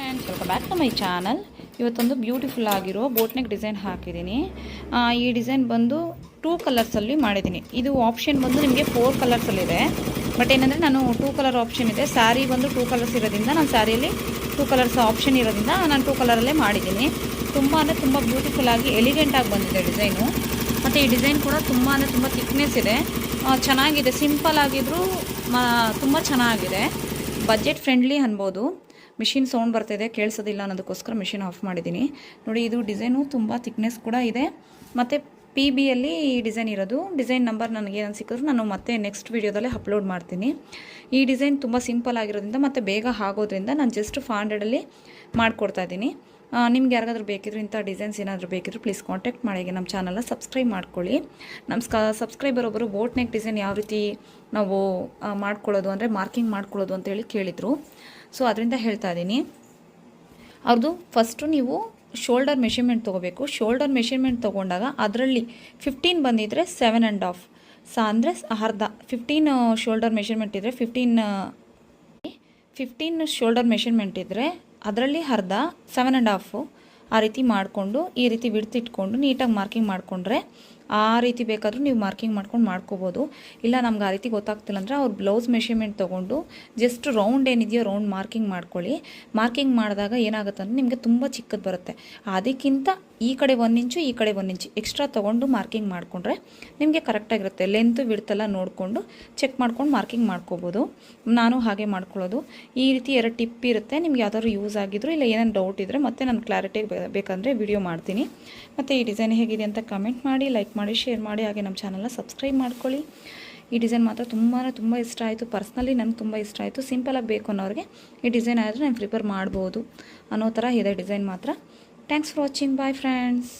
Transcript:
Friends, welcome back to my channel. ಇವತ್ತೊಂದು beautiful ಆಗಿರೋ boat neck design ಹಾಕಿದ್ದೀನಿ. ಈ ಡಿಸೈನ್ ಬಂದು 2 ಕಲರ್ಸಲ್ಲಿ ಮಾಡಿದ್ದೀನಿ. ಇದು ಆಪ್ಷನ್ ಬಂದು ನಿಮಗೆ 4 ಕಲರ್ಸಲ್ಲಿದೆ. ಬಟ್ ಏನಂದರೆ ನಾನು 2 ಕಲರ್ ಆಪ್ಷನ್ ಇದೆ. ಸ್ಯಾರಿ ಬಂದು 2 ಕಲರ್ಸ್ ಇರೋದ್ರಿಂದ ನಾನು ಸ್ಯಾರಿಯಲ್ಲಿ 2 ಕಲರ್ಸ್ ಆಪ್ಷನ್ ಇರೋದ್ರಿಂದ ನಾನು 2 ಕಲರಲ್ಲೇ ಮಾಡಿದ್ದೀನಿ. ತುಂಬ ಅಂದರೆ ತುಂಬ ಬ್ಯೂಟಿಫುಲ್ ಆಗಿ ಎಲಿಗೆಂಟಾಗಿ ಬಂದಿದೆ ಡಿಸೈನು. ಮತ್ತು ಈ ಡಿಸೈನ್ ಕೂಡ ತುಂಬ ಥಿಕ್ನೆಸ್ ಇದೆ, ಚೆನ್ನಾಗಿದೆ. ಸಿಂಪಲ್ ಆಗಿದ್ದರೂ ತುಂಬ ಚೆನ್ನಾಗಿದೆ. ಬಜೆಟ್ ಫ್ರೆಂಡ್ಲಿ ಅನ್ಬೋದು. ಮಿಷಿನ್ ಸೌಂಡ್ ಬರ್ತಾಯಿದೆ, ಕೇಳಿಸೋದಿಲ್ಲ ಅನ್ನೋದಕ್ಕೋಸ್ಕರ ಮಿಷಿನ್ ಆಫ್ ಮಾಡಿದ್ದೀನಿ. ನೋಡಿ, ಇದು ಡಿಸೈನು ತುಂಬ ಥಿಕ್ನೆಸ್ ಕೂಡ ಇದೆ. ಮತ್ತು PBಯಲ್ಲಿ ಈ ಡಿಸೈನ್ ಇರೋದು. ಡಿಸೈನ್ ನಂಬರ್ ನನಗೇನು ಸಿಕ್ಕಿದ್ರು ನಾನು ಮತ್ತೆ ನೆಕ್ಸ್ಟ್ ವೀಡಿಯೋದಲ್ಲೇ ಅಪ್ಲೋಡ್ ಮಾಡ್ತೀನಿ. ಈ ಡಿಸೈನ್ ತುಂಬ ಸಿಂಪಲ್ ಆಗಿರೋದ್ರಿಂದ ಮತ್ತು ಬೇಗ ಆಗೋದ್ರಿಂದ ನಾನು ಜಸ್ಟ್ 500ಅಲ್ಲಿ ಮಾಡಿಕೊಡ್ತಾ ಇದ್ದೀನಿ. ನಿಮ್ಗೆ ಯಾರಿಗಾದ್ರೂ ಬೇಕಿದ್ರು, ಇಂಥ ಡಿಸೈನ್ಸ್ ಏನಾದರೂ ಬೇಕಿದ್ರು ಪ್ಲೀಸ್ ಕಾಂಟ್ಯಾಕ್ಟ್ ಮಾಡಿ. ನಮ್ಮ ಚಾನಲ್ನ ಸಬ್ಸ್ಕ್ರೈಬ್ ಮಾಡ್ಕೊಳ್ಳಿ. ನಮ್ಮ ಸಬ್ಸ್ಕ್ರೈಬರ್ ಒಬ್ಬರು ಬೋಟ್ ನೆಕ್ ಡಿಸೈನ್ ಯಾವ ರೀತಿ ನಾವು ಮಾಡ್ಕೊಳ್ಳೋದು ಅಂದರೆ ಮಾರ್ಕಿಂಗ್ ಮಾಡ್ಕೊಳ್ಳೋದು ಅಂತೇಳಿ ಕೇಳಿದರು. ಸೊ ಅದರಿಂದ ಹೇಳ್ತಾ ಇದ್ದೀನಿ. ಅವ್ರದ್ದು ಫಸ್ಟು ನೀವು ಶೋಲ್ಡರ್ ಮೆಷರ್ಮೆಂಟ್ ತೊಗೋಬೇಕು. ಶೋಲ್ಡರ್ ಮೆಷರ್ಮೆಂಟ್ ತೊಗೊಂಡಾಗ ಅದರಲ್ಲಿ 15 ಬಂದಿದ್ದರೆ 7.5 ಅಂದರೆ ಅರ್ಧ. 15 ಶೋಲ್ಡರ್ ಮೆಷರ್ಮೆಂಟ್ ಇದ್ದರೆ 15 ಶೋಲ್ಡರ್ ಮೆಷರ್ಮೆಂಟ್ ಇದ್ದರೆ ಅದರಲ್ಲಿ ಅರ್ಧ 7.5 ಆ ರೀತಿ ಮಾಡಿಕೊಂಡು ಈ ರೀತಿ ವಿಡ್ತ್ ಇಟ್ಕೊಂಡು ನೀಟಾಗಿ ಮಾರ್ಕಿಂಗ್ ಮಾಡಿಕೊಂಡ್ರೆ ಆ ರೀತಿ ಬೇಕಾದರೂ ನೀವು ಮಾರ್ಕಿಂಗ್ ಮಾಡ್ಕೊಂಡು ಮಾಡ್ಕೋಬೋದು. ಇಲ್ಲ ನಮ್ಗೆ ಆ ರೀತಿ ಗೊತ್ತಾಗ್ತಿಲ್ಲ ಅಂದರೆ ಅವ್ರು ಬ್ಲೌಸ್ ಮೆಷರ್ಮೆಂಟ್ ತೊಗೊಂಡು ಜಸ್ಟ್ ರೌಂಡ್ ಏನಿದೆಯೋ ರೌಂಡ್ ಮಾರ್ಕಿಂಗ್ ಮಾಡ್ಕೊಳ್ಳಿ. ಮಾರ್ಕಿಂಗ್ ಮಾಡಿದಾಗ ಏನಾಗುತ್ತೆ ಅಂದರೆ ನಿಮಗೆ ತುಂಬ ಚಿಕ್ಕದು ಬರುತ್ತೆ. ಅದಕ್ಕಿಂತ ಈ ಕಡೆ 1 ಇಂಚು ಈ ಕಡೆ 1 ಇಂಚು ಎಕ್ಸ್ಟ್ರಾ ತೊಗೊಂಡು ಮಾರ್ಕಿಂಗ್ ಮಾಡಿಕೊಂಡ್ರೆ ನಿಮಗೆ ಕರೆಕ್ಟಾಗಿರುತ್ತೆ. ಲೆಂತ್ ವಿಡ್ತೆಲ್ಲ ನೋಡಿಕೊಂಡು ಚೆಕ್ ಮಾಡ್ಕೊಂಡು ಮಾರ್ಕಿಂಗ್ ಮಾಡ್ಕೋಬೋದು. ನಾನು ಹಾಗೆ ಮಾಡ್ಕೊಳ್ಳೋದು. ಈ ರೀತಿ 2 ಟಿಪ್ ಇರುತ್ತೆ. ನಿಮ್ಗೆ ಯಾವ್ದಾದ್ರು ಯೂಸ್ ಆಗಿದ್ರು ಇಲ್ಲ ಏನೇನು ಡೌಟ್ ಇದ್ದರೆ ಮತ್ತೆ ನಾನು ಕ್ಲಾರಿಟಿ ಬೇಕಂದರೆ ವಿಡಿಯೋ ಮಾಡ್ತೀನಿ. ಮತ್ತು ಈ ಡಿಸೈನ್ ಹೇಗಿದೆ ಅಂತ ಕಮೆಂಟ್ ಮಾಡಿ, ಲೈಕ್ ಮಾಡಿ, ಶೇರ್ ಮಾಡಿ. ಹಾಗೆ ನಮ್ಮ ಚಾನಲ್ನ ಸಬ್ಸ್ಕ್ರೈಬ್ ಮಾಡ್ಕೊಳ್ಳಿ. ಈ ಡಿಸೈನ್ ಮಾತ್ರ ತುಂಬ ಇಷ್ಟ ಆಯಿತು. ಪರ್ಸ್ನಲಿ ನನಗೆ ತುಂಬ ಇಷ್ಟ ಆಯಿತು. ಸಿಂಪಲಾಗಿ ಬೇಕು ಅನ್ನೋರಿಗೆ ಈ ಡಿಸೈನ್ ಆದರೆ ನಾನು ಪ್ರಿಪೇರ್ ಮಾಡ್ಬೋದು ಅನ್ನೋ ಥರ ಇದೆ ಡಿಸೈನ್ ಮಾತ್ರ. Thanks for watching. Bye friends.